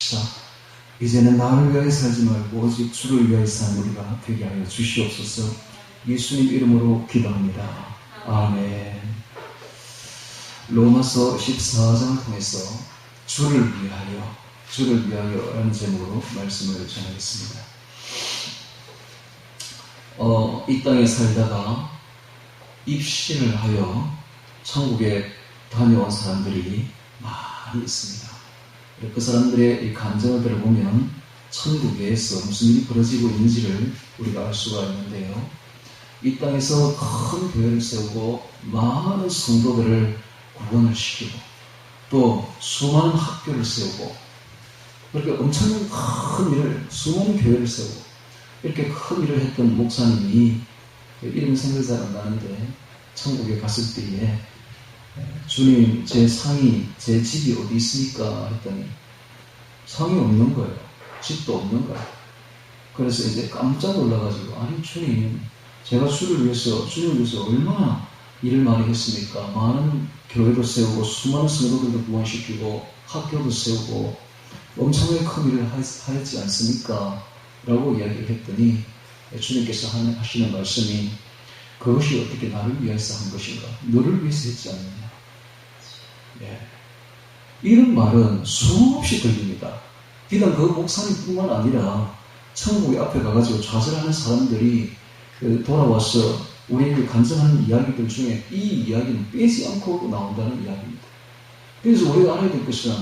주시옵소서. 이제는 나를 위하여 살지 말고 오직 주를 위하여 사는 우리가 되게 하여 주시옵소서. 예수님 이름으로 기도합니다. 아멘. 로마서 14장을 통해서 주를 위하여 라는 제목으로 말씀을 전하겠습니다. 이 땅에 살다가 입신을 하여 천국에 다녀온 사람들이 많이 있습니다. 그 사람들의 이 감정을 들어보면 천국에서 무슨 일이 벌어지고 있는지를 우리가 알 수가 있는데요. 이 땅에서 큰 교회를 세우고 많은 성도들을 구원을 시키고 또 수많은 학교를 세우고 그렇게 엄청난 큰 일을, 수많은 교회를 세우고 이렇게 큰 일을 했던 목사님이 이름이 생각이 잘 안 나는데 천국에 갔을 때에 주님, 제 상이, 제 집이 어디 있습니까? 했더니 상이 없는 거예요. 집도 없는 거예요. 그래서 이제 깜짝 놀라가지고, 아니 주님, 제가 주님을 위해서 얼마나 일을 많이 했습니까? 많은 교회도 세우고 수많은 성도들도 구원시키고 학교도 세우고 엄청나게 큰 일을 하였지 않습니까? 라고 이야기를 했더니 주님께서 하시는 말씀이 그것이 어떻게 나를 위해서 한 것인가? 너를 위해서 했지 않느냐? 예. 이런 말은 수없이 들립니다. 비단 그 목사님뿐만 아니라 천국에 앞에 가가지고 좌절하는 사람들이 돌아와서 우리에게 간증하는 이야기들 중에 이 이야기는 빼지 않고 나온다는 이야기입니다. 그래서 우리가 알아야 될 것은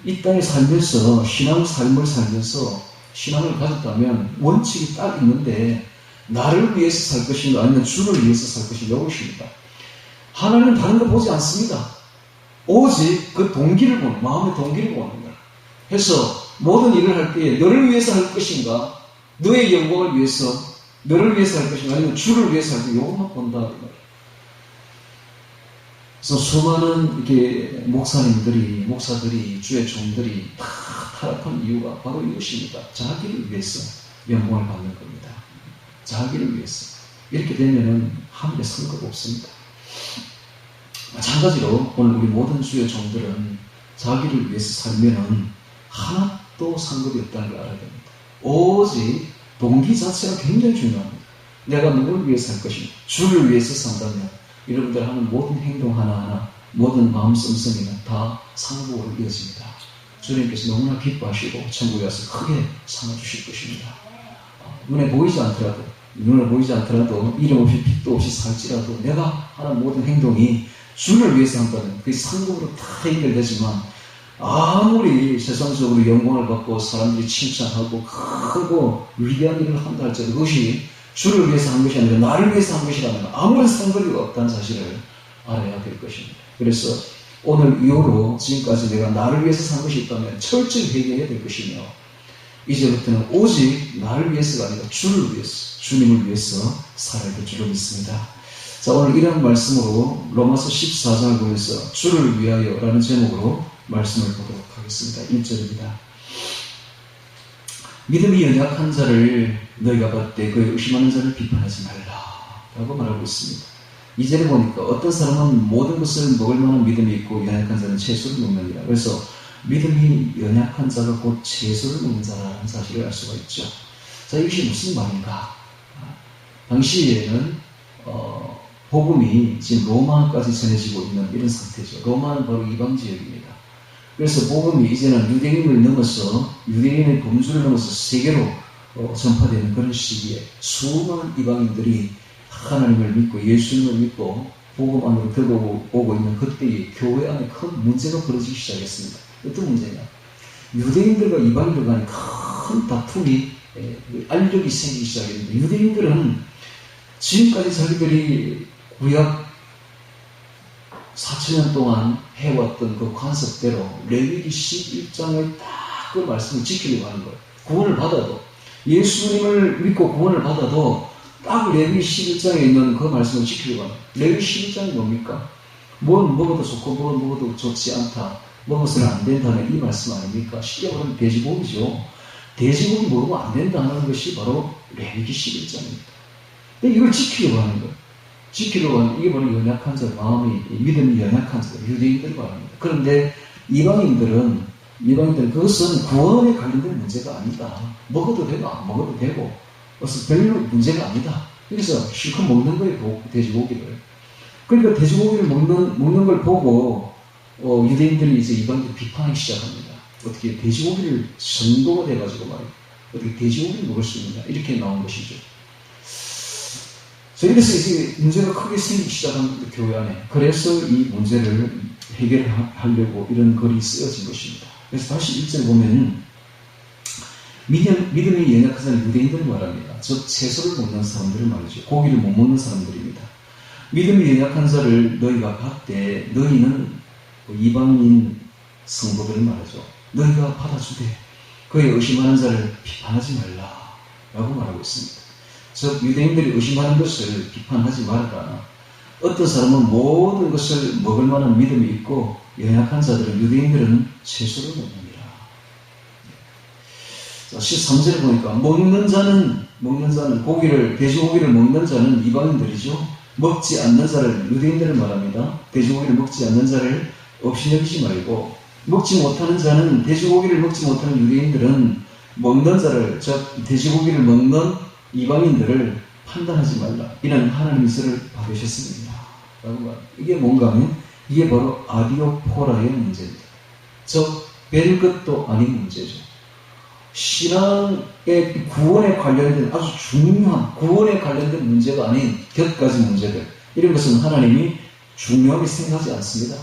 이 땅에 살면서 신앙 삶을 살면서 신앙을 가졌다면 원칙이 딱 있는데 나를 위해서 살 것인가 아니면 주를 위해서 살 것인가 이것입니다. 하나님은 다른 거 보지 않습니다. 오직 그 동기를 보는, 마음의 동기를 보는 거예요. 해서 모든 일을 할 때에 너를 위해서 할 것인가, 너의 영광을 위해서, 너를 위해서 할 것인가, 아니면 주를 위해서 할 것인가, 이것만 본다. 그래서 수많은 이렇게 목사들이, 주의 종들이 다 타락한 이유가 바로 이것입니다. 자기를 위해서 영광을 받는 겁니다. 자기를 위해서. 이렇게 되면은 하늘에 상관 없습니다. 마찬가지로 오늘 우리 모든 주의 종들은 자기를 위해서 살면은 하나도 상관이 없다는 걸 알아야 됩니다. 오직 동기 자체가 굉장히 중요합니다. 내가 누구를 위해서 할 것인가? 주를 위해서 산다면 여러분들 하는 모든 행동 하나하나, 모든 마음 씀씀이는 다 상복으로 이어집니다. 주님께서 너무나 기뻐하시고 천국에 와서 크게 상을 주실 것입니다. 눈에 보이지 않더라도 이름 없이 빛도 없이 살지라도 내가 하는 모든 행동이 주를 위해서 한다면 그게 상급으로 다 해결되지만 아무리 세상적으로 영광을 받고 사람들이 칭찬하고 크고 위대한 일을 한다 할지라도 그것이 주를 위해서 한 것이 아니라 나를 위해서 한 것이라면 아무런 상관이 없다는 사실을 알아야 될 것입니다. 그래서 오늘 이후로 지금까지 내가 나를 위해서 산 것이 있다면 철저히 회개해야 될 것이며 이제부터는 오직 나를 위해서가 아니라 주를 위해서, 주님을 위해서 살아야 될 줄로 믿습니다. 자, 오늘 이런 말씀으로 로마서 14장을 보면서 주를 위하여 라는 제목으로 말씀을 보도록 하겠습니다. 1절입니다. 믿음이 연약한 자를 너희가 볼 때 그의 의심하는 자를 비판하지 말라 라고 말하고 있습니다. 이제는 보니까 어떤 사람은 모든 것을 먹을 만한 믿음이 있고 연약한 자는 채소를 먹느니라. 그래서 믿음이 연약한 자가 곧 채소를 먹는 자라는 사실을 알 수가 있죠. 자, 이것이 무슨 말인가? 당시에는 복음이 지금 로마까지 전해지고 있는 이런 상태죠. 로마는 바로 이방 지역입니다. 그래서 복음이 이제는 유대인을 넘어서 유대인의 범주를 넘어서 세계로 전파되는 그런 시기에 수많은 이방인들이 하나님을 믿고 예수님을 믿고 복음 안으로 들어오고 있는 그때의 교회 안에 큰 문제가 벌어지기 시작했습니다. 어떤 문제냐? 유대인들과 이방인들 간에 큰 다툼이 알력이 생기기 시작했는데 유대인들은 지금까지 자기들이 구약 4,000년 동안 해왔던 그 관습대로 레위기 11장의 딱 그 말씀을 지키려고 하는 거예요. 구원을 받아도 예수님을 믿고 구원을 받아도 딱 레위기 11장에 있는 그 말씀을 지키려고 하는 거예요. 레위기 11장이 뭡니까? 뭘 먹어도 좋고 뭘 먹어도 좋지 않다. 먹어서는 안 된다는 이 말씀 아닙니까? 쉽게 말하면 돼지고기죠. 돼지고기 먹으면 안 된다는 것이 바로 레위기 11장입니다. 근데 이걸 지키려고 하는 거예요. 지키려고 하는 이게 바로 연약한 자, 마음이 믿음이 연약한 자, 유대인들 말합니다. 그런데 이방인들은 이방인들은 그것은 구원에 관련된 문제가 아니다. 먹어도 되고 안 먹어도 되고 그래서 별로 문제가 아니다. 그래서 실컷 먹는 거예요. 돼지고기를. 그러니까 돼지고기를 먹는 걸 보고 유대인들이 이제 이방인들 비판하기 시작합니다. 어떻게 돼지고기를 성도가 돼가지고 말이에요. 어떻게 돼지고기를 먹을 수 있느냐 이렇게 나온 것이죠. 이래서 이제 문제가 크게 생기기 시작한 겁니다. 교회 안에. 그래서 이 문제를 해결하려고 이런 글이 쓰여진 것입니다. 그래서 다시 1절 보면 믿음이 연약한 사람 유대인들을 말합니다. 즉 채소를 먹는 사람들을 말이죠. 고기를 못 먹는 사람들입니다. 믿음이 연약한 자를 너희가 받되 너희는 이방인 성도들을 말하죠. 너희가 받아주되 그의 의심하는 자를 비판하지 말라 라고 말하고 있습니다. 즉 유대인들이 의심하는 것을 비판하지 말아라. 어떤 사람은 모든 것을 먹을 만한 믿음이 있고 연약한 자들은 유대인들은 채소를 먹느니라. 13절에 보니까 먹는 자는 돼지고기를 먹는 자는 이방인들이죠. 먹지 않는 자를 유대인들을 말합니다. 돼지고기를 먹지 않는 자를 없이 여기지 말고 먹지 못하는 자는 돼지고기를 먹지 못하는 유대인들은 먹는 자를 즉 돼지고기를 먹는 이방인들을 판단하지 말라. 이는 하나님의 설을 받으셨습니다. 이게 뭔가 하면 이게 바로 아디오포라의 문제입니다. 즉 별 것도 아닌 문제죠. 신앙의 구원에 관련된 아주 중요한 구원에 관련된 문제가 아닌 곁가지 문제들 이런 것은 하나님이 중요하게 생각하지 않습니다.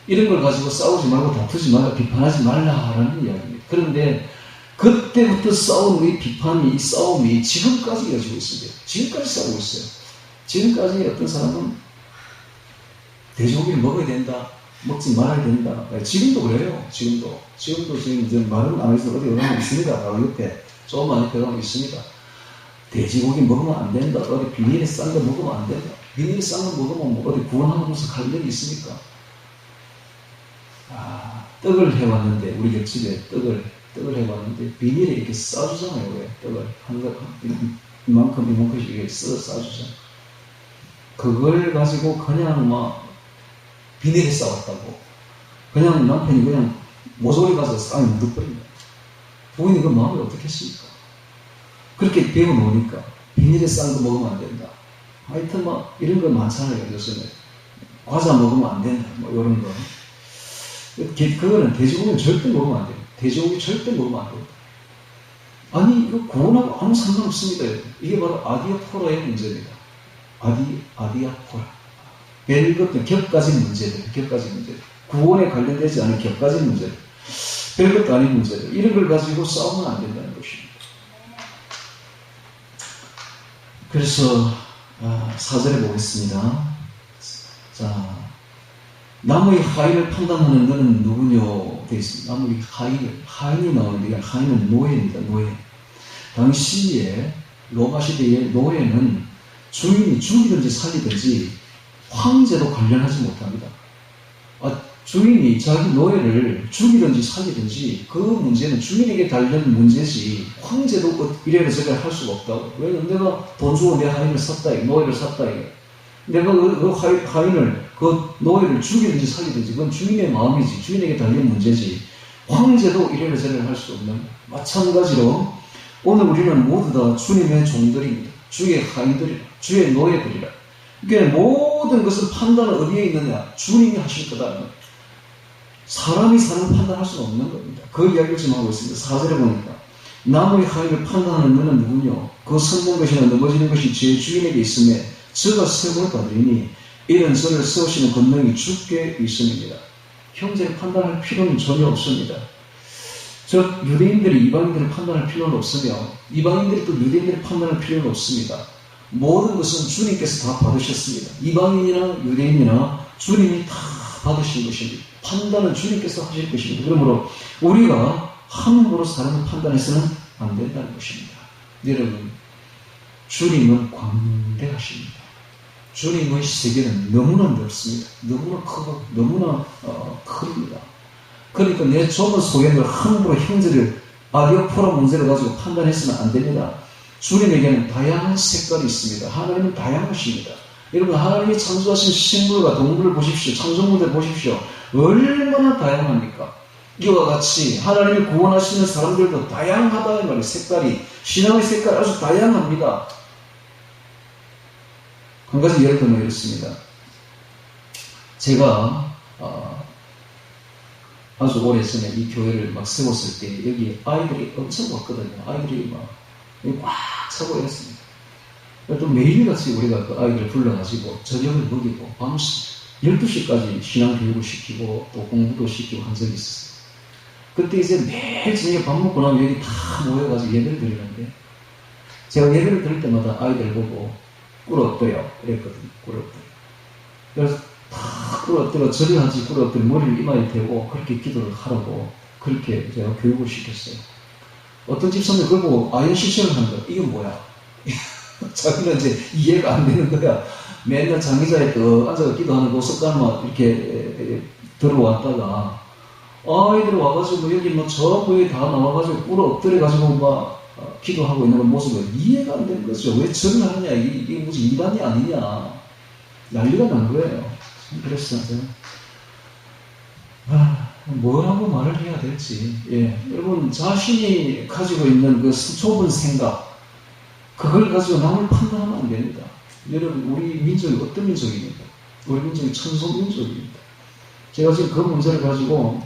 이런 걸 가지고 싸우지 말고 다투지 말고 비판하지 말라라는 이야기입니다. 그런데 그때부터 싸운 이 비판이 이 싸움이 지금까지 이어지고 있습니다. 지금까지 싸우고 있어요. 지금까지 어떤 사람은 돼지고기를 먹어야 된다. 먹지 말아야 된다. 지금도 그래요. 지금 이제 말은 안 해서 어디 가면 있습니다. 바로 옆에 조금만 옆에 가면 있습니다. 돼지고기 먹으면 안 된다. 어디 비닐에 싼 거 먹으면 안 된다. 비닐에 싼 거 먹으면 어디 구원하면서 갈 일이 있습니까? 떡을 해왔는데 우리 옆집에 떡을 해봤는데 비닐에 이렇게 싸주잖아요. 왜? 떡을 이만큼씩 이렇게 싸주잖아요. 그걸 가지고 그냥 막 비닐에 싸웠다고 그냥 남편이 그냥 모서리 가서 쌍이 묻어버립니다. 부인이 그 마음을 어떻게 했습니까? 그렇게 배워놓으니까 비닐에 싼 거 먹으면 안 된다. 하여튼 막 이런 거 많잖아요. 요즘에 과자 먹으면 안 된다. 뭐 이런 거. 그거는 돼지고기는 절대 먹으면 안 돼요. 돼지고기 절대 먹으면 안 됩니다. 아니 이거 구원하고 아무 상관없습니다. 이게 바로 아디아포라의 문제입니다. 아디아포라. 별것도 격가지 문제들. 구원에 관련되지 않은 격가지 문제들. 별것도 아닌 문제들. 이런 걸 가지고 싸우면 안 된다는 것입니다. 그래서 4절에 보겠습니다. 자, 나무의 하인을 판단하는 너는 누구뇨? 되어 있습니다. 나무의 하인이 나오는데 하인은 노예입니다. 노예. 당시에 로마 시대의 노예는 주인이 죽이든지 살리든지 황제도 관련하지 못합니다. 주인이 자기 노예를 죽이든지 살리든지 그 문제는 주인에게 달린 문제지 황제도 이래라 저래라 할 수가 없다고. 왜냐면 내가 돈 주고 내 하인을 샀다, 노예를 샀다. 내가 그 하인을, 그 노예를 죽이든지 살리든지 그건 주인의 마음이지, 주인에게 달린 문제지 황제도 이래라 저래라 할 수 없는. 마찬가지로 오늘 우리는 모두 다 주님의 종들입니다. 주의 하인들이라, 주의 노예들이라. 그러니까 모든 것을 판단은 어디에 있느냐? 주님이 하실 거다. 사람이 사는 판단할 수는 없는 겁니다. 그 이야기를 지금 하고 있습니다. 4절에 보니까 나무의 하인을 판단하는 너는 누구냐? 그 섰는 것이나 넘어지는 것이 제 주인에게 있음에 저가 세금을 받으리니 이런 저를 세우시는 권능이 주께 있음입니다. 형제를 판단할 필요는 전혀 없습니다. 즉 유대인들이 이방인들을 판단할 필요는 없으며 이방인들이 또 유대인들을 판단할 필요는 없습니다. 모든 것은 주님께서 다 받으셨습니다. 이방인이나 유대인이나 주님이 다 받으신 것입니다. 판단은 주님께서 하실 것입니다. 그러므로 우리가 함부로 사람을 판단해서는 안 된다는 것입니다. 여러분, 주님은 광대하십니다. 주님의 세계는 너무나 넓습니다. 너무나 크고 너무나 큽니다. 그러니까 내 좁은 소견을 함부로 형제를 아디오포라 문제를 가지고 판단해서는 안 됩니다. 주님에게는 다양한 색깔이 있습니다. 하나님은 다양하십니다. 여러분, 하나님이 창조하신 식물과 동물을 보십시오. 창조물들 보십시오. 얼마나 다양합니까? 이와 같이 하나님이 구원하시는 사람들도 다양하다 이 말이에요. 색깔이, 신앙의 색깔이 아주 다양합니다. 한 가지 예를 들면 이렇습니다. 제가 아주 오래전에 이 교회를 막 세웠을 때 여기 아이들이 엄청 왔거든요. 아이들이 막 꽉 차고 이랬습니다. 또 매일같이 우리가 그 아이들을 불러가지고 저녁을 먹이고 밤 12시까지 신앙교육을 시키고 또 공부도 시키고 한 적이 있었어요. 그때 이제 매일 저녁에 밥 먹고 나면 여기 다 모여가지고 예배를 드리는데 제가 예배를 드릴 때마다 아이들 보고 꿇어엎드려 이랬거든요. 꿇어엎드려. 그래서 다 꿇어엎드려 절을 하지 꿇어엎드려 머리를 이마에 대고 그렇게 기도를 하라고 그렇게 제가 교육을 시켰어요. 어떤 집사람이 그걸 보고 아연 실천을 한 거야. 이건 뭐야? 자기는 이제 이해가 안 되는 거야. 맨날 장기자에 앉아서 기도하는 그 습관만 이렇게 들어왔다가 아이들 와가지고 여기 뭐 전부에 다 나와가지고 꿇어 엎드려가지고 막 기도하고 있는 모습을 이해가 안 되는 거죠. 왜 절을 하느냐? 이게 무슨 이단이 아니냐? 난리가 난 거예요. 그랬어요. 뭐라고 말을 해야 될지. 예. 여러분, 자신이 가지고 있는 그 좁은 생각, 그걸 가지고 남을 판단하면 안 됩니다. 여러분, 우리 민족이 어떤 민족입니까? 우리 민족이 천손민족입니다. 제가 지금 그 문제를 가지고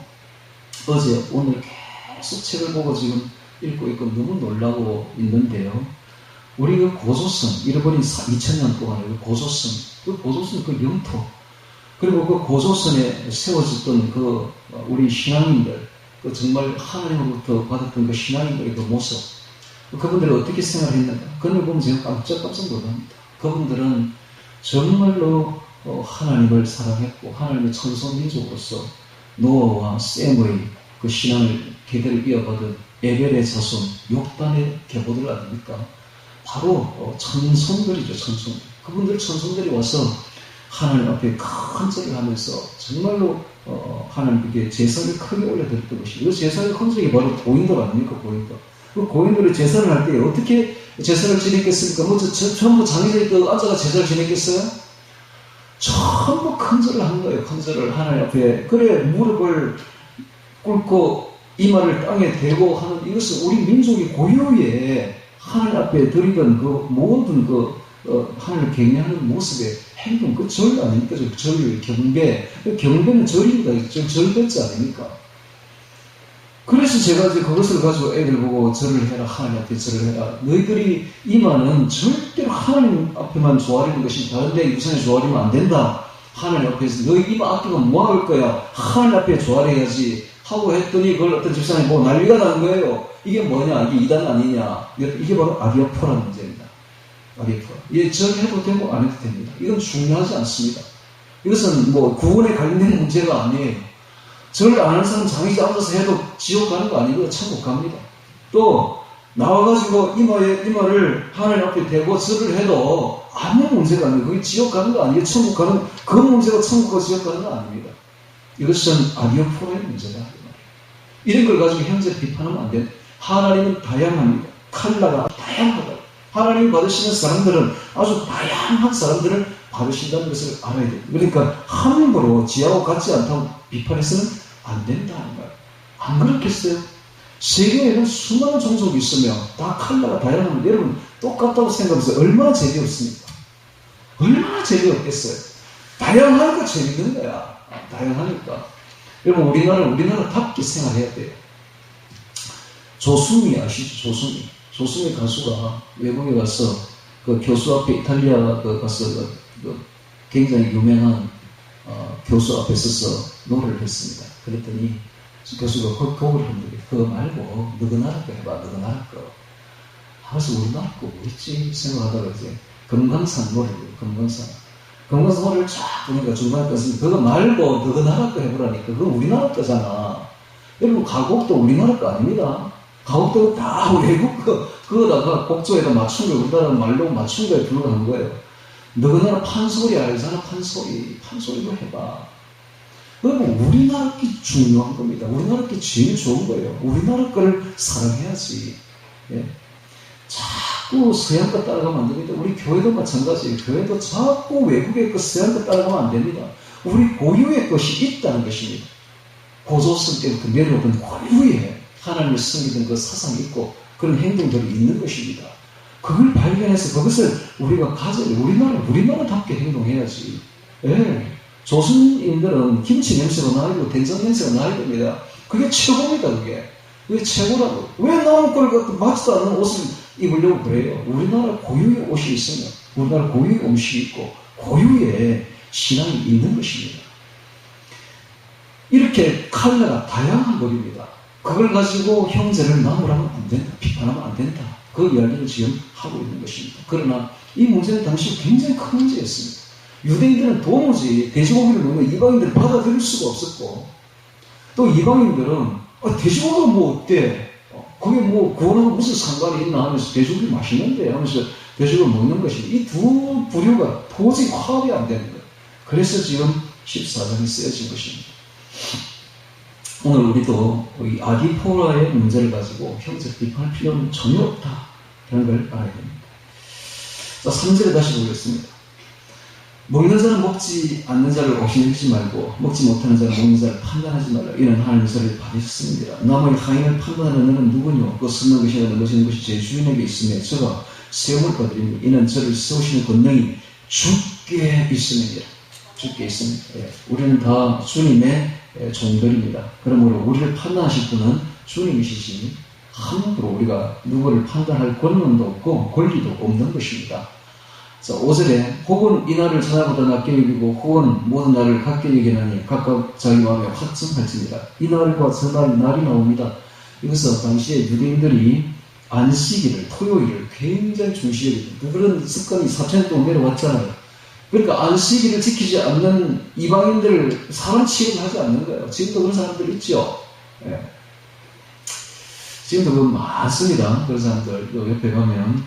어제, 오늘 계속 책을 보고 지금 읽고 있고 너무 놀라고 있는데요. 우리 그 고조선, 잃어버린 2000년 동안의 그 고조선 그 영토, 그리고 그 고조선에 세워졌던 그 우리 신앙인들, 그 정말 하나님으로부터 받았던 그 신앙인들의 그 모습, 그분들이 어떻게 생활했는가? 그걸 보면 제가 깜짝 놀랍니다. 그분들은 정말로 하나님을 사랑했고 하나님의 천손민족으로서 노아와 셈의 그 신앙을 계대를 이어받은 에벨의 자손 욕단의 계보들 아닙니까? 바로 천손들이죠. 천손들. 그분들 천손들이 와서 하나님 앞에 큰 절을 하면서 정말로 하나님께 제사를 크게 올려드렸던 것이, 이 제사의 흔적이 바로 고인돌 아닙니까? 고인돌. 그 고인돌이 제사를 할 때 어떻게 제사를 지냈겠습니까? 뭐 전부 장기자에 앉아가 제사를 지냈겠어요? 전부 큰 절을 한 거예요. 큰 절을 하나님 앞에. 그래 무릎을 꿇고 이마를 땅에 대고 하는, 이것은 우리 민족이 고유의 하나님 앞에 드리던 그 모든 하나님을 경외하는 모습의 행동, 그 절 아닙니까? 절, 경배. 경배는 절입니다. 절배자 아닙니까? 그래서 제가 이제 그것을 가지고 애들 보고 절을 해라, 하나님 앞에 절을 해라. 너희들이 이마는 절대로 하나님 앞에만 조아리는 것이 다른 데 우선에 조아리면 안 된다. 하나님 앞에서 너희 이마 앞에가 뭐 할 거야? 하나님 앞에 조아려야지 하고 했더니 그걸 어떤 집사람이 보고 난리가 난 거예요. 이게 뭐냐? 이게 이단 아니냐? 이게 바로 아디아포라는 문제입니다. 아디아포. 예, 절해도 되고 안 해도 됩니다. 이건 중요하지 않습니다. 이것은 뭐 구원에 관련된 문제가 아니에요. 절을 안 하는 사람 장기자 앉아서 해도 지옥 가는 거 아니고요. 천국 갑니다. 또 나와가지고 이마를 하나님 앞에 대고 절을 해도 아무 문제가 아니에요. 그게 지옥 가는 거 아니에요. 천국 가는, 그 문제가 천국과 지옥 가는 거 아닙니다. 이것은 아디오포의 문제다. 이런 걸 가지고 현재 비판하면 안 돼요. 하나님은 다양합니다. 칼라가 다양하다. 하나님 받으시는 사람들은 아주 다양한 사람들을 받으신다는 것을 알아야 돼요. 그러니까 함부로 지하고 같지 않다고 비판해서는 안 된다는 거예요. 안 그렇겠어요? 세계에는 수많은 종족이 있으며 다 칼라가 다양한데 여러분 똑같다고 생각하면서 얼마나 재미없습니까? 얼마나 재미없겠어요? 다양하니까 재밌는 거야. 다양하니까. 여러분 우리나라답게 생활해야 돼요. 조수미 아시죠? 조수미 가수가 외국에 가서 그 교수 앞에 이탈리아 가서 굉장히 유명한 교수 앞에 서서 노래를 했습니다. 그랬더니 교수가 곡을 했는데 그거 말고 너그 나라 거 해봐. 너그 나라 거. 그래서 우리나라 거 뭐였지 생각하다가 이제 금강산 노래를 금강산 노래를 쫙 보니까 중간에 껐습니다. 그거 말고 너그 나라 거 해보라니까 그거 우리나라 거잖아. 여러분 가곡도 우리나라 거 아닙니다. 가곡도 다 외국 거. 그거다가 곡조에다 맞춘 거 우리나라 말로 맞춘 거에 불과한 거예요. 너그 나라 판소리 알잖아. 판소리도 해봐. 그러면 우리나라 게 중요한 겁니다. 우리나라 게 제일 좋은 거예요. 우리나라 거를 사랑해야지. 예. 자꾸 서양 거 따라가면 안 됩니다. 우리 교회도 마찬가지예요. 교회도 자꾸 외국의 거 서양 거 따라가면 안 됩니다. 우리 고유의 것이 있다는 것입니다. 고조선 때부터 내려오던 고유의 하나님을 섬기던 그 사상이 있고 그런 행동들이 있는 것입니다. 그걸 발견해서 그것을 우리가 가져야 돼. 우리나라답게 행동해야지. 예. 조선인들은 김치 냄새가 나고 된장 냄새가 나야 됩니다. 그게 최고입니다, 그게. 그게 최고라고. 왜 남의 걸 갖고 맞지도 않는 옷을 입으려고 그래요? 우리나라 고유의 옷이 있으면, 우리나라 고유의 음식이 있고, 고유의 신앙이 있는 것입니다. 이렇게 칼라가 다양한 법입니다. 그걸 가지고 형제를 나무라면 안 된다, 비판하면 안 된다. 그 이야기를 지금 하고 있는 것입니다. 그러나 이 문제는 당시 굉장히 큰 문제였습니다. 유대인들은 도무지 돼지고기를 먹는 이방인들을 받아들일 수가 없었고, 또 이방인들은 돼지고기가 뭐 어때? 그게 뭐 구원하고 무슨 상관이 있나 하면서 돼지고기 맛있는데 하면서 돼지고기를 먹는 것입니다. 이 두 부류가 도저히 화합이 안 되는 거예요. 그래서 지금 14장이 쓰여진 것입니다. 오늘 우리도 이 아디포라의 문제를 가지고 형제 비판할 필요는 전혀 없다. 라는 걸 알아야 됩니다. 자, 3절에 다시 보겠습니다. 먹는 자는 먹지 않는 자를 옥신여기지 말고 먹지 못하는 자는 먹는 자를 판단하지 말라. 이는 하나님의 소리를 받으셨습니다. 남의 하인을 판단하는 너는 누구뇨? 그 썩는 것이 아니라 넘어지는 것이 제 주인에게 있으며 저가 세움을 받으리니 이는 저를 세우시는 권능이 주께 있음이니라. 주께 있습니다. 예. 우리는 다 주님의 종들입니다. 그러므로 우리를 판단하실 분은 주님이시지 함부로 우리가 누구를 판단할 권능도 없고 권리도 없는 것입니다. 자, 5절에 혹은 이 날을 저날보다 낮게 여기고 혹은 모든 날을 같게 여기나니 각각 자기 마음에 확증할지니라. 이 날과 저날 날이 나옵니다. 이것은 당시에 유대인들이 안식일을 토요일을 굉장히 중시했거든요. 그런 습관이 4,000년 동안 내려왔잖아요. 그러니까 안식일을 지키지 않는 이방인들을 사람 취급을 하지 않는 거예요. 지금도 그런 사람들 있죠. 예. 지금도 그 많습니다. 그런 사람들. 요 옆에 가면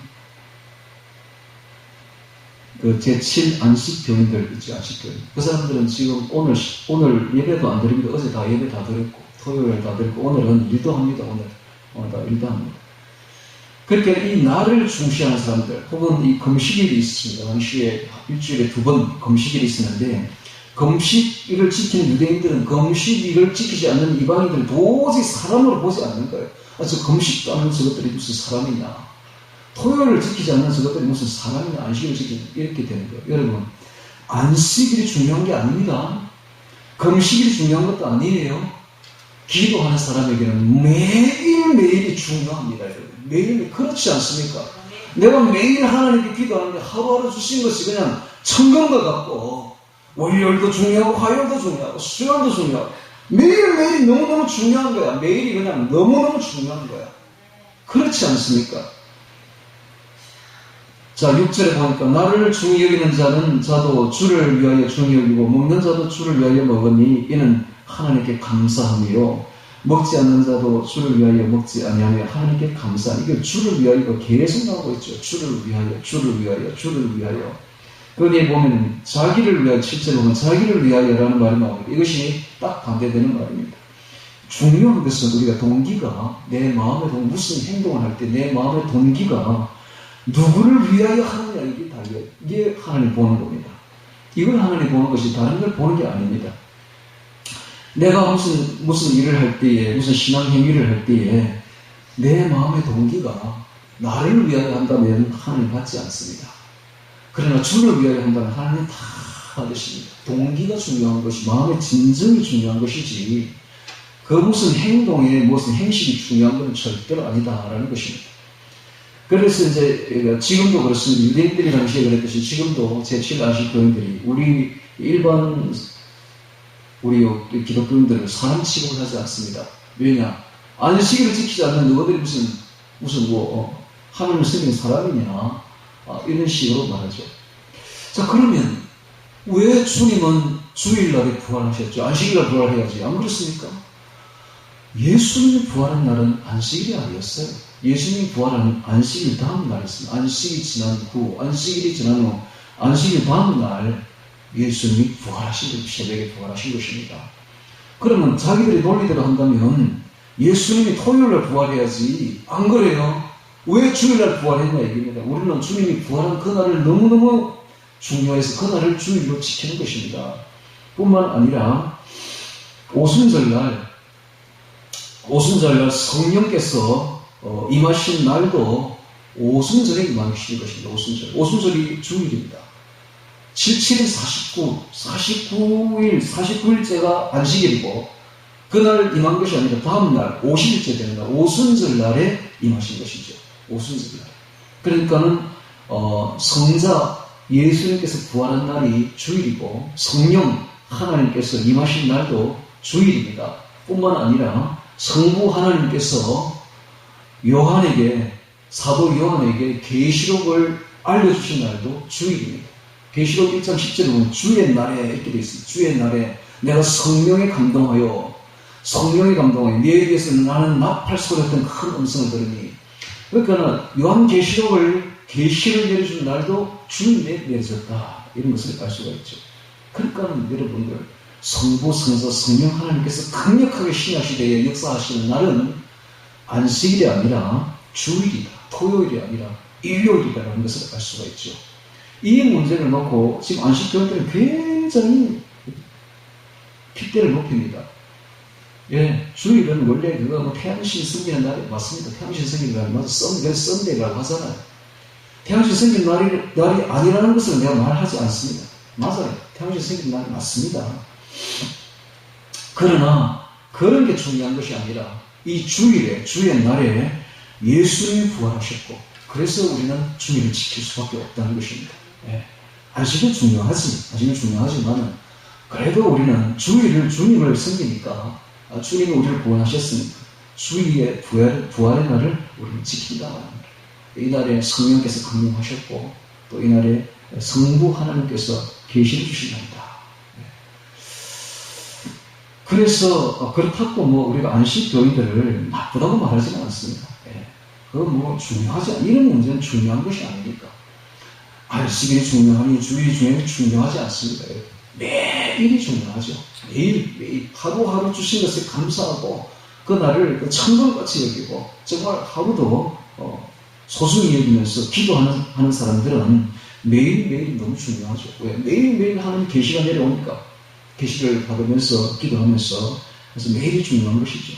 그 제7 안식교인들 있죠. 안식교인. 그 사람들은 지금 오늘 예배도 안 드립니다. 어제 다 예배 다 드렸고 토요일 다 드렸고 오늘은 일도 합니다. 오늘 다 일도 합니다. 그렇게 이 날을 중시하는 사람들 혹은 이 금식일이 있습니다. 당시에 일주일에 2번 금식일이 있었는데 금식일을 지키는 유대인들은 금식일을 지키지 않는 이방인들을 도저히 사람으로 보지 않는 거예요. 저 금식도 않는 저것들이 무슨 사람이냐. 토요일을 지키지 않는 저것들이 무슨 사람이냐. 안식일을 지키지 이렇게 되는 거예요. 여러분 안식일이 중요한 게 아닙니다. 금식일이 중요한 것도 아니에요. 기도하는 사람에게는 매일매일이 중요합니다. 여러분. 매일매일 그렇지 않습니까? 내가 매일 하나님께 기도하는데 하루하루 주신 것이 그냥 천금과 같고 월요일도 중요하고 화요일도 중요하고 수요일도 중요하고 매일매일이 너무너무 중요한 거야. 매일이 그냥 너무너무 중요한 거야. 그렇지 않습니까? 자, 6절에 보니까 나를 중히 여기는 자는 자도 주를 위하여 중히 여기고 먹는 자도 주를 위하여 먹으니 이는 하나님께 감사함이요 먹지 않는 자도 주를 위하여 먹지 아니하며 하나님께 감사함. 이게 주를 위하여가 계속 나오고 있죠. 주를 위하여 주를 위하여 주를 위하여. 거기에 보면 자기를 위하여 7절에 보면 자기를 위하여라는 말이 나옵니다. 이것이 딱 반대되는 말입니다. 중요한 것은 우리가 동기가 내 마음에 무슨 행동을 할 때 내 마음의 동기가 누구를 위하여 하느냐 이게 달려요. 이게 하나님 보는 겁니다. 이걸 하나님 보는 것이 다른 걸 보는 게 아닙니다. 내가 무슨 일을 할 때에, 무슨 신앙 행위를 할 때에, 내 마음의 동기가 나를 위하여 한다면 하나님 받지 않습니다. 그러나 주를 위하여 한다면 하나님 다 받으십니다. 동기가 중요한 것이, 마음의 진정이 중요한 것이지, 그 무슨 행동에, 무슨 행실이 중요한 것은 절대로 아니다라는 것입니다. 그래서 이제, 지금도 그렇습니다. 유대인들이 당시에 그랬듯이, 지금도 제7 안식교인들이 우리 일반 우리 기독교인들은 사람 취급을 하지 않습니다. 왜냐? 안식일을 지키지 않는 너희들이 무슨 하나님을 섬기는 사람이냐? 이런 식으로 말하죠. 자, 그러면 왜 주님은 주일날에 부활하셨죠? 안식일날 부활해야지. 안 그렇습니까? 예수님이 부활한 날은 안식일이 아니었어요. 예수님이 부활하는 안식일 다음 날이었습니다. 안식일이 지난 후, 안식일이 지난 후, 안식일 다음 날 예수님이 부활하신 것, 새벽에 부활하신 것입니다. 그러면 자기들이 논리대로 한다면 예수님이 토요일날 부활해야지. 안 그래요? 왜 주일날 부활했냐 얘기입니다. 우리는 주님이 부활한 그날을 너무너무 중요해서 그날을 주일로 지키는 것입니다. 뿐만 아니라 오순절날 오순절날 성령께서 임하신 날도 오순절에 임하신 것입니다. 오순절이 주일입니다. 77일 49일째가 안식일이고 그날 임한 것이 아니라 다음날 50일째 되는 날 오순절날에 임하신 것이죠. 오순절날. 그러니까는 성자 예수님께서 부활한 날이 주일이고 성령 하나님께서 임하신 날도 주일입니다. 뿐만 아니라 성부 하나님께서 사도 요한에게 계시록을 알려주신 날도 주일입니다. 계시록 1장 10절에 보면 주의 날에 이렇게 되어 있습니다. 주의 날에 내가 성령에 감동하여 너에 대해서 나는 나팔 소리 같은 큰 음성을 들으니 그러니까 요한 계시를 내려준 날도 주일에 내려졌다. 이런 것을 알 수가 있죠. 그러니까 여러분들 성부, 성자, 성령 하나님께서 강력하게 신약시대에 역사하시는 날은 안식일이 아니라 주일이다. 토요일이 아니라 일요일이라는 것을 알 수가 있죠. 이 문제를 놓고 지금 안식교회들은 굉장히 핏대를 높입니다. 예, 주일은 원래 태양신 섬기는 날이 맞습니다. 태양신 섬기는 날이 맞아. 썬데이라고 하잖아요. 태양신 섬기는 날이 아니라는 것을 내가 말하지 않습니다. 맞아요. 태양신 섬기는 날이 맞습니다. 그러나 그런 게 중요한 것이 아니라 이 주의 날에 예수님이 부활하셨고 그래서 우리는 주일을 지킬 수밖에 없다는 것입니다. 예. 안식은 중요하지만 그래도 우리는 주님을 섬기니까 주님이 우리를 구원하셨으니까 주일의 부활의 날을 우리는 지킨다. 이 날에 성령께서 강림하셨고 또 이 날에 성부 하나님께서 계시를 주신 날이다. 그래서 그렇다고 우리가 안식교인들을 나쁘다고 말하지는 않습니다. 그거 중요하지 않아. 이런 문제는 중요한 것이 아니니까. 안식일이 중요하니 주일이 중요하지 않습니다. 매일이 중요하죠. 매일 하루하루 주신 것을 감사하고 그 날을 천국같이 여기고 정말 하루도 소중히 여기면서 기도하는 사람들은 매일매일이 너무 중요하죠. 왜? 매일매일 하나님 계시가 내려오니까 계시를 받으면서 기도하면서 그래서 매일이 중요한 것이죠.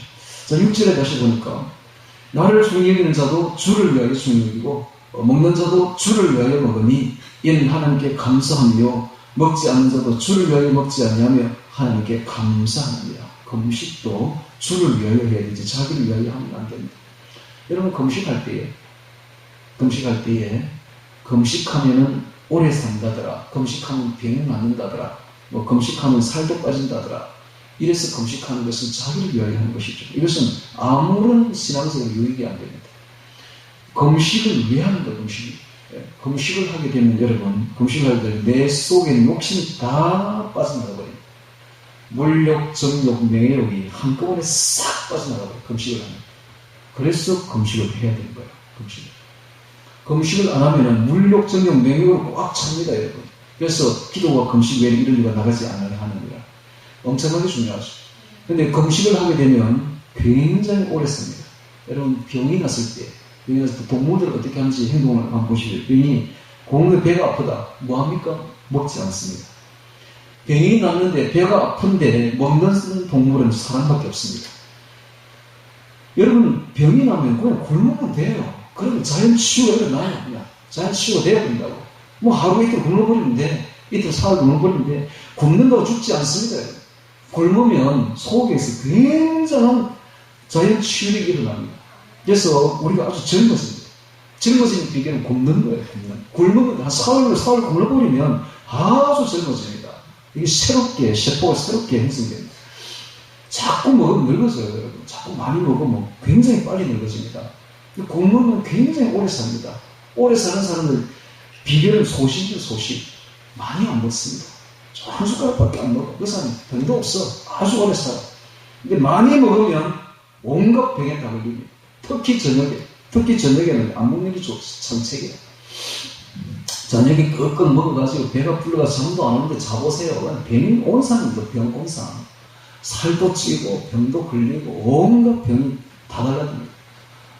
자, 6절에 다시 보니까 나를 중히 여기는 자도 주를 위하여 중히 여기고 먹는 자도 주를 위하여 먹으니 이는 하나님께 감사하며 먹지 않는 자도 주를 위하여 먹지 아니하며 하나님께 감사합니다. 금식도 주를 위하여 해야 되지 자기를 위하여 하면 안 됩니다. 여러분 금식할 때에 금식하면은 오래 산다더라. 금식하면 병이 낫는다더라. 금식하면 살도 빠진다더라. 이래서 금식하는 것은 자기를 위하여 하는 것이죠. 이것은 아무런 신앙적인 유익이 안 됩니다. 금식을 왜 하는 거예요? 금식을 하게 되면 여러분, 금식을 할 때 내 속에 욕심이 다 빠져나가버립니다. 물욕, 정욕, 명욕이 한꺼번에 싹 빠져나가버려요. 금식을 하면. 그래서 금식을 해야 되는 거예요. 금식을 안 하면 물욕, 정욕, 명욕으로 꽉 찹니다, 여러분. 그래서 기도와 금식 외에 이런 일가 나가지 않아야 하는 거야. 엄청나게 중요하죠. 근데 금식을 하게 되면 굉장히 오래 삽니다. 여러분, 병이 났을 때 동물들 어떻게 하는지 행동을 한번 보시죠. 병이 공의 배가 아프다. 뭐합니까? 먹지 않습니다. 병이 났는데 배가 아픈데 먹는 동물은 사람밖에 없습니다. 여러분, 병이 나면 그냥 굶으면 돼요. 그러면 자연 치유가 일어나요. 그냥 자연 치유가 되어야 된다고. 하루 이틀 굶어버리는데, 이틀 사흘 굶어버리는데, 굶는다고 죽지 않습니다. 굶으면 속에서 굉장한 자연 치유력이 일어납니다. 그래서 우리가 아주 젊어집니다. 젊어지는 비결은 굶는 거예요. 굶으면 한 사흘 굶어버리면 아주 젊어집니다. 이게 세포가 새롭게 형성됩니다. 자꾸 먹으면 늙어져요, 여러분. 자꾸 많이 먹으면 굉장히 빨리 늙어집니다. 굶으면 굉장히 오래 삽니다. 오래 사는 사람들 비결은 소식. 많이 안 먹습니다. 한 숟가락밖에 안 먹어. 그 사람은 병도 없어. 아주 오래 살아. 근데 많이 먹으면 온갖 병에 다 걸립니다. 특히 저녁에는 안 먹는 게 정책이에요. 저녁에 끄끄 먹어가지고 배가 불러가지고 잠도 안 오는데 자보세요. 병이 온상입니다. 병 온상. 살도 찌고 병도 걸리고 온갖 병이 다 달라집니다.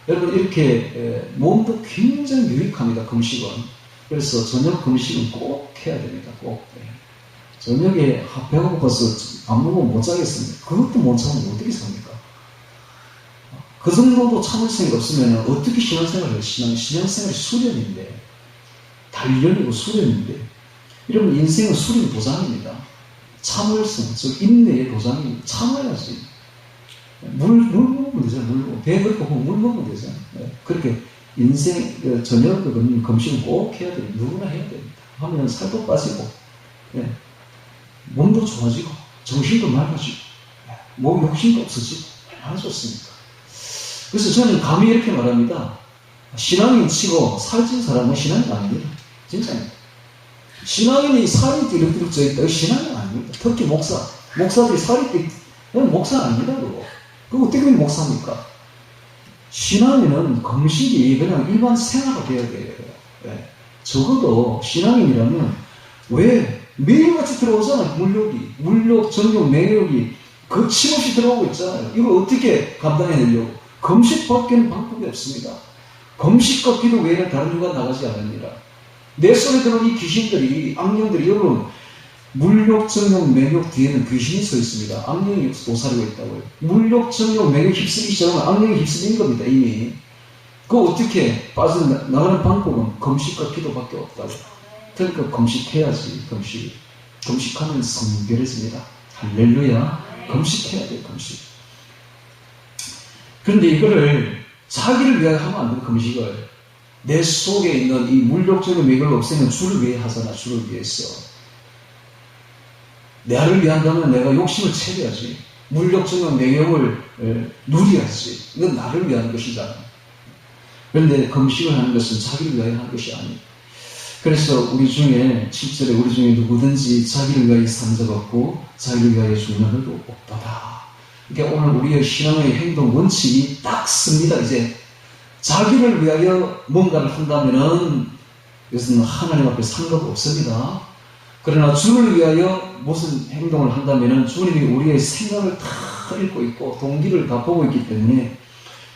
여러분 이렇게 몸도 굉장히 유익합니다. 금식은. 그래서 저녁 금식은 꼭 해야 됩니다. 꼭. 저녁에 배가 고파서 안 먹으면 못 자겠습니다. 그것도 못 참으면 어떻게 삽니까? 그 정도도 참을성이 없으면 어떻게 신앙생활을 해요? 신앙생활이 수련인데, 단련이고 수련인데, 이러면 인생은 수련 도장입니다. 참을성, 즉 인내의 도장입니다. 참아야지. 물 먹으면 되잖아요. 배 그렇게 보면 물 먹으면 되잖아요. 그렇게 인생 저녁은 금식은 꼭 해야 돼요. 누구나 해야 됩니다. 하면 살도 빠지고, 몸도 좋아지고, 정신도 맑아지고, 몸 욕심도 없어지고, 안 좋습니까? 그래서 저는 감히 이렇게 말합니다. 신앙인 치고 살찐 사람은 신앙이 아닙니다. 진짜입니다. 신앙인이 살이 띠룩띠룩 쪄있다. 신앙이 아닙니다. 특히 목사들이 살이 띠룩, 목사 아닙니다. 그거 어떻게 보면 목사입니까? 신앙인은 금식이 그냥 일반 생활화 되어야 돼요. 적어도 신앙인이라면 왜 매일같이 들어오잖아요. 물욕, 정욕, 매욕이 거침없이 들어오고 있잖아요. 이걸 어떻게 감당해내려고? 금식밖에는 방법이 없습니다. 금식과 기도 외에는 다른 이유가 나가지 않으니라. 내 속에 들어온 이 귀신들이, 악령들이, 여러분, 물욕, 정욕, 매욕 뒤에는 귀신이 서 있습니다. 악령이 도사리고 있다고요. 물욕, 정욕, 매욕 휩쓰기 시작하면 악령이 휩쓸린 겁니다, 이미. 그거 어떻게 빠져나가는 방법은 금식과 기도밖에 없다고. 그러니까 금식해야지, 금식하면 성결해집니다. 할렐루야. 금식해야 돼요, 금식. 그런데 이거를 자기를 위하여 하면 안 돼요, 금식을. 내 속에 있는 이 물욕적인 매력을 없애면 주를 위해 하잖아, 주를 위해서. 나를 위한다면 내가 욕심을 채려야지. 물욕적인 매력을 누려야지. 이건 나를 위한 것이잖아. 그런데 금식을 하는 것은 자기를 위하여 하는 것이 아니에요. 그래서 우리 중에, 7절에 우리 중에 누구든지 자기를 위하여 산 적 없고 자기를 위하여 죽는 것도 없도다. 그러니까 오늘 우리의 신앙의 행동 원칙이 딱 씁니다. 이제 자기를 위하여 뭔가를 한다면은 이것은 하나님 앞에 상관 없습니다. 그러나 주를 위하여 무슨 행동을 한다면은 주님이 우리의 생각을 다 읽고 있고 동기를 다 보고 있기 때문에